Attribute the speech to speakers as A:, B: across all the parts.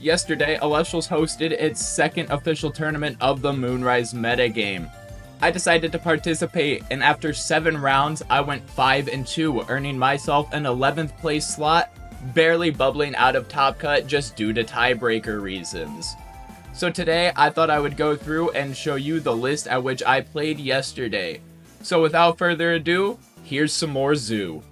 A: Yesterday, Elestrals hosted its second official tournament of the Moonrise metagame. I decided to participate, and after 7 rounds, I went 5-2, earning myself an 11th place slot, barely bubbling out of top cut just due to tiebreaker reasons. So today, I thought I would go through and show you the list at which I played yesterday. So without further ado, here's some more Zoo.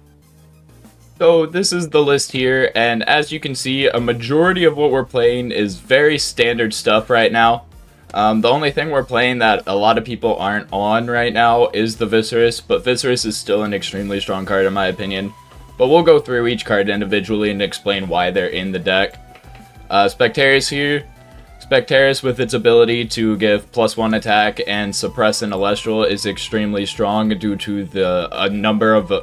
A: So this is the list here, and as you can see, a majority of what we're playing is very standard stuff right now. The only thing we're playing that a lot of people aren't on right now is the Viserys, but Viserys is still an extremely strong card in my opinion. But we'll go through each card individually and explain why they're in the deck. Spectaris here. Spectaris, with its ability to give +1 attack and suppress an Celestial, is extremely strong due to a number of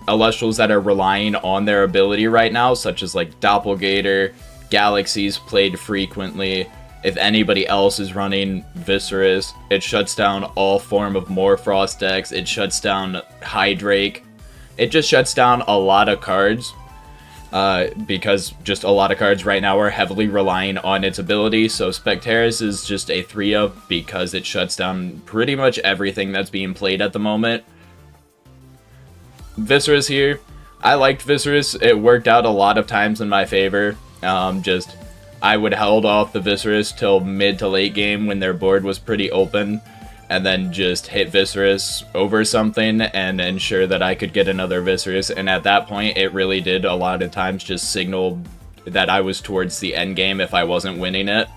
A: Elestrals that are relying on their ability right now, such as like Doppelganger, Galaxies played frequently. If anybody else is running Viserys, it shuts down all form of Morfrost decks, it shuts down Hydrake, it just shuts down a lot of cards, because just a lot of cards right now are heavily relying on its ability. So Spectaris is just a 3-of because it shuts down pretty much everything that's being played at the moment. Viserys here. I liked Viserys. It worked out a lot of times in my favor. I would hold off the Viserys till mid to late game when their board was pretty open, and then just hit Viserys over something and ensure that I could get another Viserys. And at that point, it really did a lot of times just signal that I was towards the end game. If I wasn't winning it,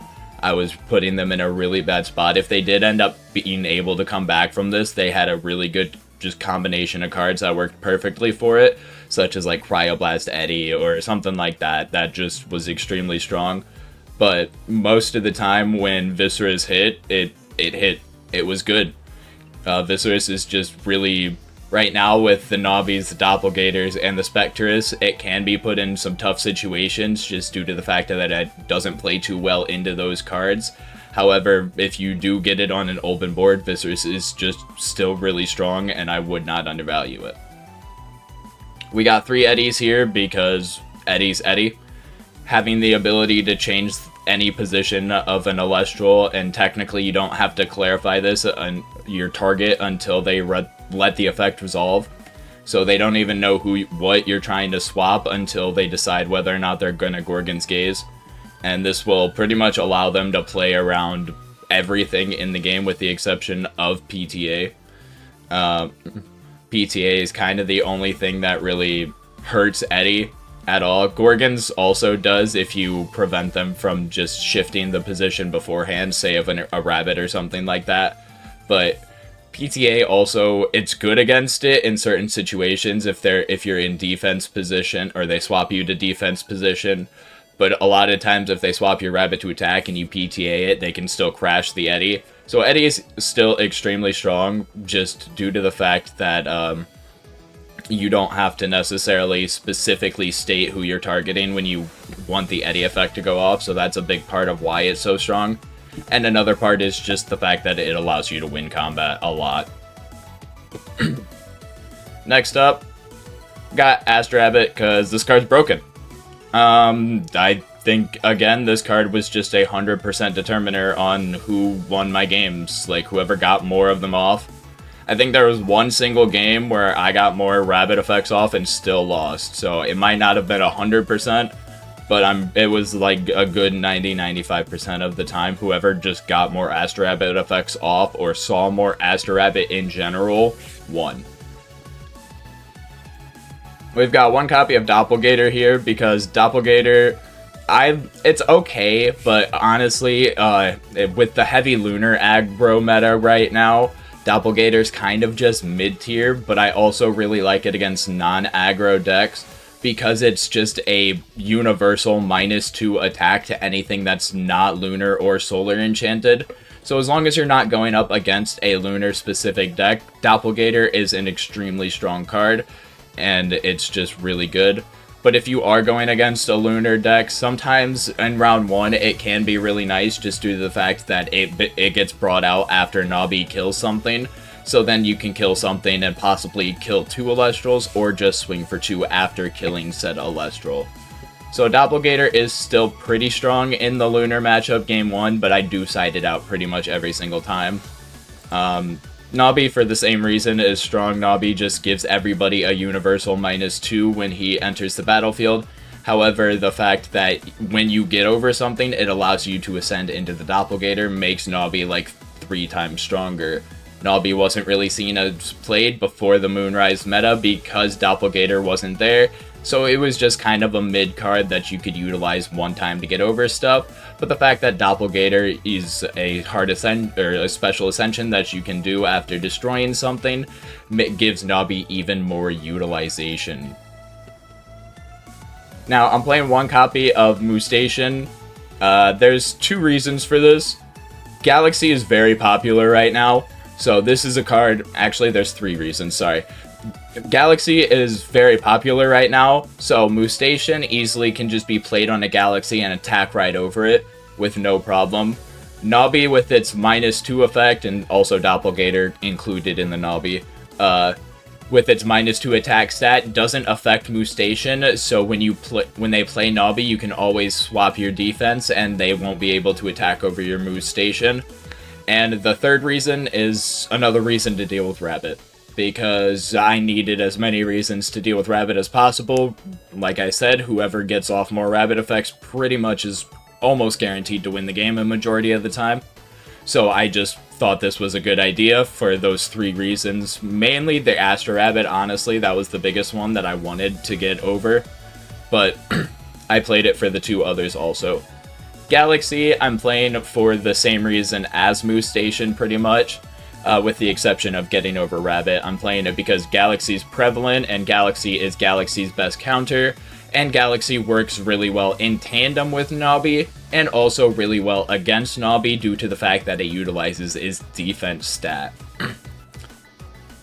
A: I was putting them in a really bad spot. If they did end up being able to come back from this, they had a really good just combination of cards that worked perfectly for it, such as like Cryoblast Eddie or something like that, that just was extremely strong. But most of the time when Viserys hit, it was good. Viserys is just really, right now with the Navis, the Doppelgators, and the Spectaris, it can be put in some tough situations just due to the fact that it doesn't play too well into those cards. However, if you do get it on an open board, Viserys is just still really strong, and I would not undervalue it. We got 3 Eddies here because Eddie's Eddie. Having the ability to change any position of an Celestial, and technically you don't have to clarify this on your target until they let the effect resolve. So they don't even know what you're trying to swap until they decide whether or not they're gonna Gorgon's Gaze. And this will pretty much allow them to play around everything in the game with the exception of PTA. PTA is kind of the only thing that really hurts Eddie at all. Gorgons also does if you prevent them from just shifting the position beforehand, say of a rabbit or something like that. But PTA also, it's good against it in certain situations if you're in defense position or they swap you to defense position. But a lot of times if they swap your rabbit to attack and you PTA it, they can still crash the Eddie. So Eddie is still extremely strong just due to the fact that you don't have to necessarily specifically state who you're targeting when you want the Eddie effect to go off. So that's a big part of why it's so strong. And another part is just the fact that it allows you to win combat a lot. Next up, got Astrabbit because this card's broken. I think, again, this card was just 100% determiner on who won my games, like whoever got more of them off. I think there was one single game where I got more rabbit effects off and still lost, so it might not have been 100%, but it was like a good 90-95% of the time whoever just got more Astrabbit effects off or saw more Astrabbit in general won. We've got 1 copy of Doppelganger here because Doppelganger, it's okay, but honestly, with the heavy lunar aggro meta right now, Doppelganger's kind of just mid-tier, but I also really like it against non-aggro decks because it's just a universal -2 attack to anything that's not lunar or solar enchanted. So as long as you're not going up against a lunar specific deck, Doppelganger is an extremely strong card, and it's just really good. But if you are going against a lunar deck, sometimes in round 1 it can be really nice just due to the fact that it gets brought out after Nabi kills something. So then you can kill something and possibly kill 2 Elestrals, or just swing for 2 after killing said Elestral. So Doppelganger is still pretty strong in the Lunar matchup game 1, but I do side it out pretty much every single time. Nabi, for the same reason, is strong. Nabi just gives everybody a universal -2 when he enters the battlefield. However, the fact that when you get over something, it allows you to ascend into the Doppelganger makes Nabi like 3 times stronger. Nabi wasn't really seen as played before the Moonrise meta because Doppelganger wasn't there, so it was just kind of a mid card that you could utilize one time to get over stuff. But the fact that Doppelganger is a hard ascent or a special ascension that you can do after destroying something gives Nabi even more utilization. Now, I'm playing one copy of Moonrise. There's 2 reasons for this. Galaxy is very popular right now, so this is a card... Actually, there's 3 reasons, sorry. Galaxy is very popular right now, so Moonrise easily can just be played on a Galaxy and attack right over it with no problem. Nabi with its -2 effect, and also Doppelganger included in the Nabi, with its -2 attack stat, doesn't affect Moonrise, so when they play Nabi, you can always swap your defense, and they won't be able to attack over your Moonrise. And the 3rd reason is another reason to deal with Rabbit, because I needed as many reasons to deal with Rabbit as possible. Like I said, whoever gets off more Rabbit effects pretty much is almost guaranteed to win the game a majority of the time. So I just thought this was a good idea for those 3 reasons. Mainly the Astro Rabbit, honestly, that was the biggest one that I wanted to get over. But I played it for the 2 others also. Galaxy, I'm playing for the same reason as Moonrise pretty much. With the exception of getting over Rabbit. I'm playing it because Galaxy's prevalent, and Galaxy is Galaxy's best counter, and Galaxy works really well in tandem with Nabi, and also really well against Nabi due to the fact that it utilizes its defense stat.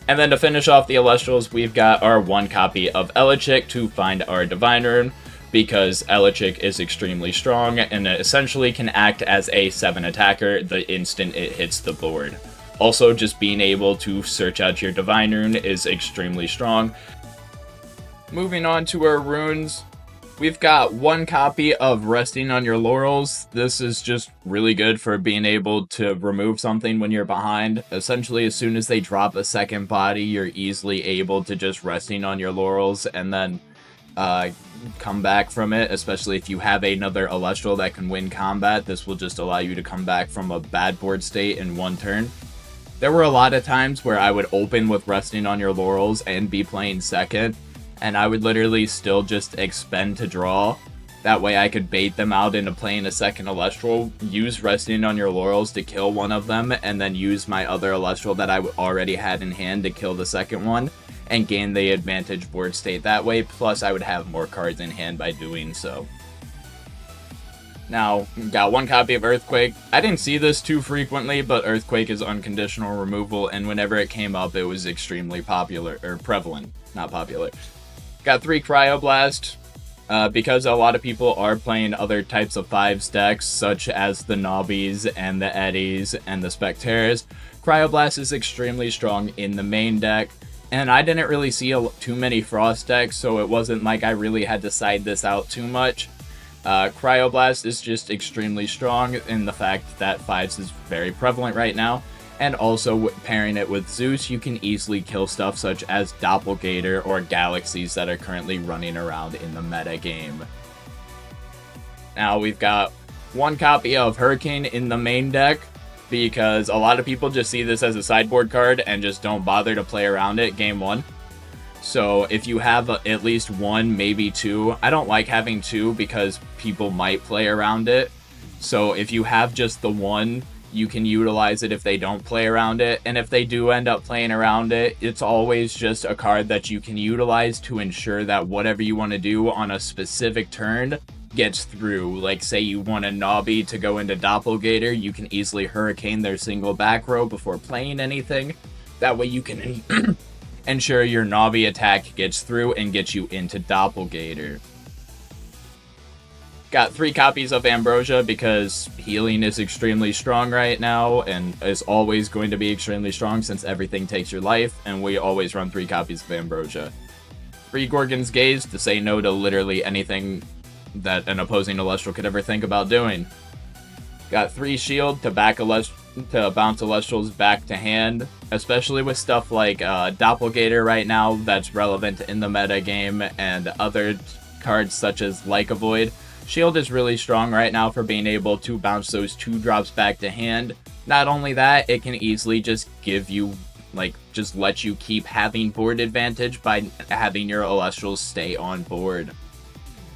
A: And then to finish off the Celestials, we've got our 1 copy of Elichick to find our Divine Rune, because Elichick is extremely strong, and it essentially can act as a 7 attacker the instant it hits the board. Also, just being able to search out your Divine Rune is extremely strong. Moving on to our runes, we've got 1 copy of Resting on Your Laurels. This is just really good for being able to remove something when you're behind. Essentially, as soon as they drop a 2nd body, you're easily able to just Resting on Your Laurels and then come back from it, especially if you have another Celestial that can win combat. This will just allow you to come back from a bad board state in 1 turn. There were a lot of times where I would open with Resting on Your Laurels and be playing 2nd, and I would literally still just expend to draw. That way I could bait them out into playing a 2nd Celestial, use Resting on Your Laurels to kill one of them, and then use my other Celestial that I already had in hand to kill the 2nd one, and gain the advantage board state that way, plus I would have more cards in hand by doing so. Now, got 1 copy of Earthquake. I didn't see this too frequently, but Earthquake is unconditional removal, and whenever it came up, it was extremely popular, or prevalent, not popular. Got 3 Cryoblast, because a lot of people are playing other types of 5s decks, such as the Nobbies, and the Eddies, and the Spectares. Cryoblast is extremely strong in the main deck, and I didn't really see too many Frost decks, so it wasn't like I really had to side this out too much. Cryoblast is just extremely strong in the fact that 5s is very prevalent right now, and also pairing it with Zeus, you can easily kill stuff such as Doppelganger or Galaxies that are currently running around in the meta game. Now we've got 1 copy of Hurricane in the main deck, because a lot of people just see this as a sideboard card and just don't bother to play around it game 1. So if you have at least 1, maybe 2, I don't like having 2 because people might play around it. So if you have just the 1, you can utilize it if they don't play around it. And if they do end up playing around it, it's always just a card that you can utilize to ensure that whatever you want to do on a specific turn gets through. Like say you want a Nobby to go into Doppelganger, you can easily Hurricane their single back row before playing anything. That way you can ensure your Nobby attack gets through and gets you into Doppelganger. Got 3 copies of Ambrosia because healing is extremely strong right now and is always going to be extremely strong since everything takes your life, and we always run 3 copies of Ambrosia. 3 Gorgon's Gaze to say no to literally anything that an opposing Celestial could ever think about doing. Got 3 shield to bounce Celestials back to hand, especially with stuff like Doppelganger right now that's relevant in the meta game, and other cards such as Like a Void. Shield is really strong right now for being able to bounce those 2 drops back to hand. Not only that, it can easily just give you, just let you keep having board advantage by having your Celestials stay on board.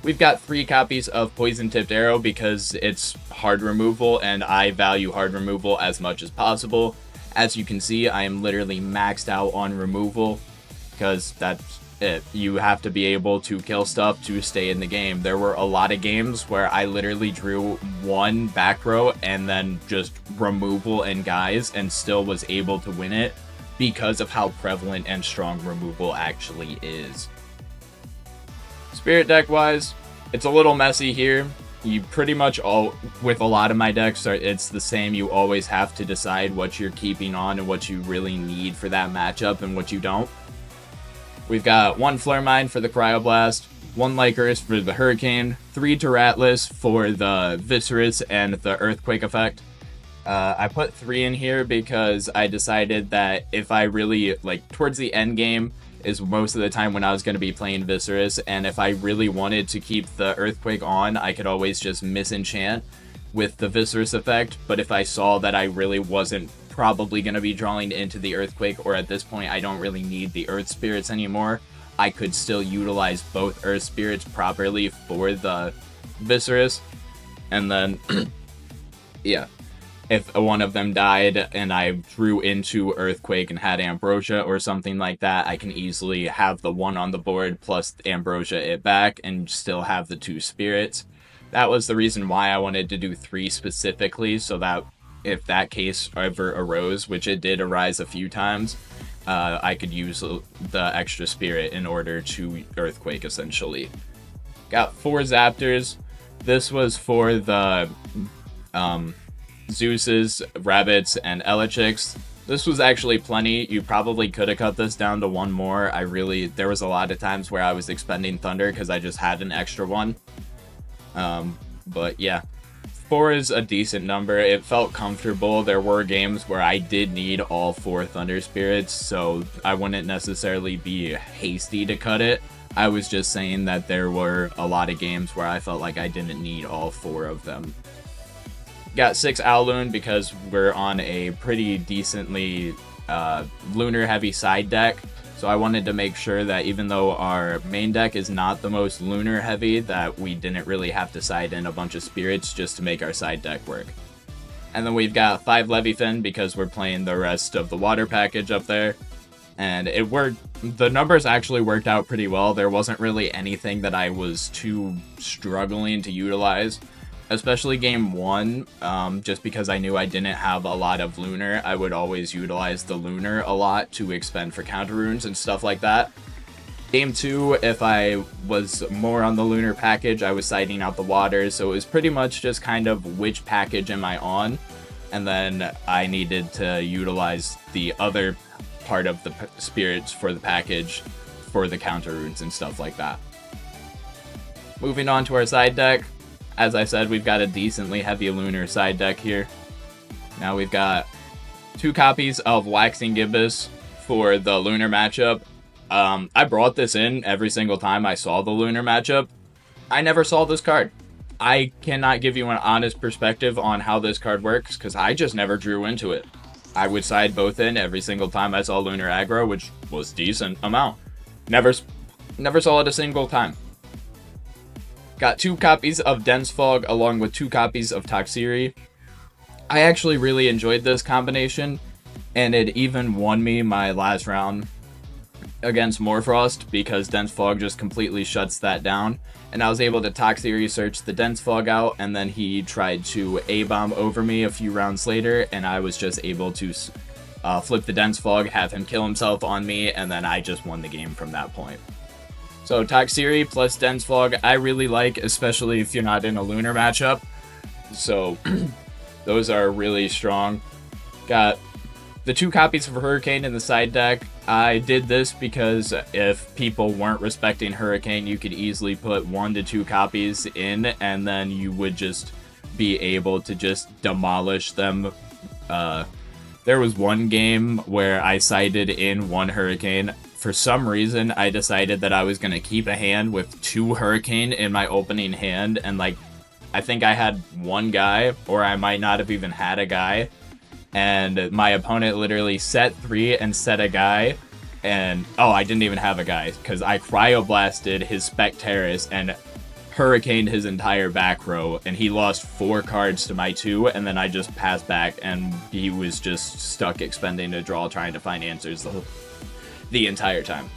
A: We've got 3 copies of Poison Tipped Arrow because it's hard removal, and I value hard removal as much as possible. As you can see, I am literally maxed out on removal, because that's it. You have to be able to kill stuff to stay in the game. There were a lot of games where I literally drew 1 back row and then just removal and guys, and still was able to win it because of how prevalent and strong removal actually is. Spirit deck wise, it's a little messy here. You pretty much with a lot of my decks, it's the same. You always have to decide what you're keeping on and what you really need for that matchup and what you don't. We've got 1 Flare Mine for the Cryoblast, 1 Lycanroc for the Hurricane, 3 Teratlus for the Viscerus and the Earthquake effect. I put 3 in here because I decided that if I really, towards the end game, is most of the time when I was going to be playing Viscerus, and if I really wanted to keep the Earthquake on, I could always just misenchant with the Viscerus effect, but if I saw that I really wasn't probably going to be drawing into the Earthquake, or at this point I don't really need the Earth Spirits anymore, I could still utilize both Earth Spirits properly for the Viscerus, and then, yeah. If one of them died and I drew into Earthquake and had Ambrosia or something like that, I can easily have the 1 on the board plus Ambrosia it back and still have the 2 spirits. That was the reason why I wanted to do 3 specifically, so that if that case ever arose, which it did arise a few times, I could use the extra spirit in order to Earthquake, essentially. Got 4 Zaptors. This was for the Zeus's, Rabbits, and Elechics. This was actually plenty. You probably could have cut this down to 1 more. There was a lot of times where I was expending Thunder because I just had an extra 1. But yeah, 4 is a decent number. It felt comfortable. There were games where I did need all 4 Thunder Spirits, so I wouldn't necessarily be hasty to cut it. I was just saying that there were a lot of games where I felt like I didn't need all 4 of them. Got 6 Owloon because we're on a pretty decently lunar heavy side deck, so I wanted to make sure that even though our main deck is not the most lunar heavy, that we didn't really have to side in a bunch of spirits just to make our side deck work. And then we've got 5 Leviathan because we're playing the rest of the water package up there, and it worked. The numbers actually worked out pretty well. There wasn't really anything that I was too struggling to utilize. Especially game 1, just because I knew I didn't have a lot of lunar. I would always utilize the lunar a lot to expend for counter runes and stuff like that. Game 2, if I was more on the lunar package, I was siding out the water, so it was pretty much just kind of which package am I on, and then I needed to utilize the other part of the spirits for the package for the counter runes and stuff like that. Moving on to our side deck. As I said, we've got a decently heavy lunar side deck here. Now we've got 2 copies of Waxing Gibbous for the lunar matchup. I brought this in every single time I saw the lunar matchup. I never saw this card. I cannot give you an honest perspective on how this card works because I just never drew into it. I would side both in every single time I saw lunar aggro, which was decent amount. Never saw it a single time. Got 2 copies of Dense Fog along with 2 copies of Toxiri. I actually really enjoyed this combination, and it even won me my last round against Morfrost because Dense Fog just completely shuts that down. And I was able to Toxiri search the Dense Fog out, and then he tried to A-bomb over me a few rounds later, and I was just able to flip the Dense Fog, have him kill himself on me, and then I just won the game from that point. So Toxiri plus Dense Fog, I really like, especially if you're not in a lunar matchup. So those are really strong. Got The 2 copies of Hurricane in the side deck, I did this because if people weren't respecting Hurricane, you could easily put 1 to 2 copies in, and then you would just be able to just demolish them. There was one game where I sided in 1 Hurricane. For some reason, I decided that I was going to keep a hand with 2 Hurricane in my opening hand, and like, I think I had 1 guy, or I might not have even had a guy. And my opponent literally set 3 and set a guy, and I didn't even have a guy because I cryoblasted his Spectaris and hurricaned his entire back row, and he lost 4 cards to my 2, and then I just passed back, and he was just stuck expending a draw trying to find answers the entire time.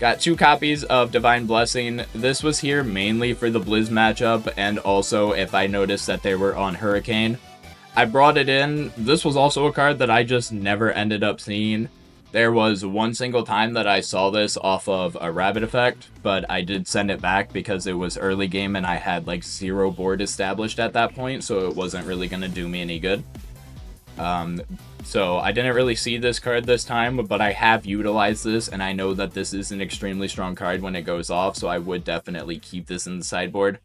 A: Got 2 copies of Divine Blessing. This was here mainly for the Blizz matchup, and also if I noticed that they were on Hurricane. I brought it in. This was also a card that I just never ended up seeing. There was 1 single time that I saw this off of a Rabbit Effect, but I did send it back because it was early game and I had like 0 board established at that point, so it wasn't really going to do me any good. So I didn't really see this card this time, but I have utilized this, and I know that this is an extremely strong card when it goes off, so I would definitely keep this in the sideboard.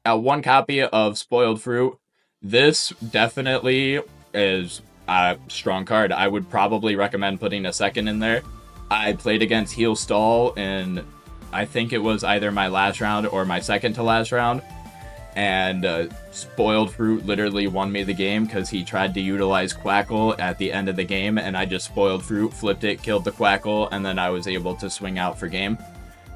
A: Got 1 copy of Spoiled Fruit. This definitely is a strong card. I would probably recommend putting a second in there. I played against Heal Stall in, I think it was either my last round or my second to last round. And Spoiled Fruit literally won me the game because he tried to utilize Quackle at the end of the game, and I just Spoiled Fruit, flipped it, killed the Quackle, and then I was able to swing out for game.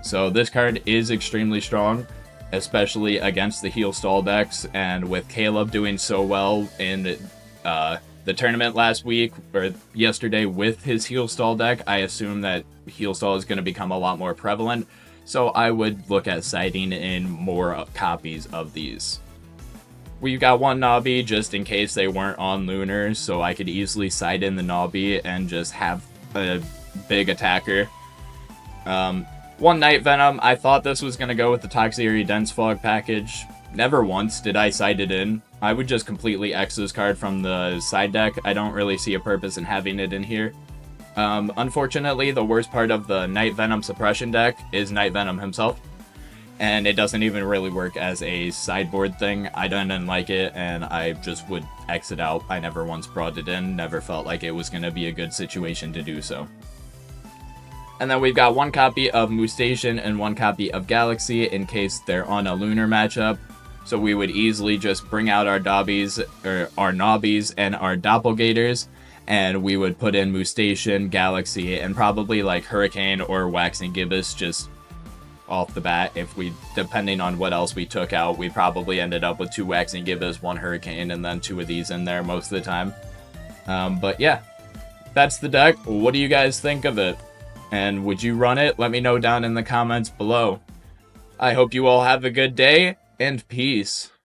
A: So this card is extremely strong, especially against the Heal Stall decks, and with Caleb doing so well in the tournament last week, or yesterday, with his Heal Stall deck, I assume that Heal Stall is going to become a lot more prevalent, so I would look at siding in more copies of these. We've got 1 Nobby just in case they weren't on Lunar, so I could easily side in the Nobby and just have a big attacker. 1 Night Venom. I thought this was going to go with the Toxicity Dense Fog package. Never once did I side it in. I would just completely X this card from the side deck. I don't really see a purpose in having it in here. Unfortunately, the worst part of the Night Venom suppression deck is Night Venom himself, and it doesn't even really work as a sideboard thing. I didn't like it, and I just would X it out. I never once brought it in, never felt like it was going to be a good situation to do so. And then we've got 1 copy of Moonrise and 1 copy of Galaxy in case they're on a Lunar matchup. So we would easily just bring out our Dobbies, or our Nobbies, and our Doppelgators, and we would put in Moonrise, Galaxy, and probably like Hurricane or Waxing Gibbous just off the bat. If we, depending on what else we took out, we probably ended up with 2 Waxing Gibbous, 1 Hurricane, and then 2 of these in there most of the time. But yeah, that's the deck. What do you guys think of it? And would you run it? Let me know down in the comments below. I hope you all have a good day, and peace.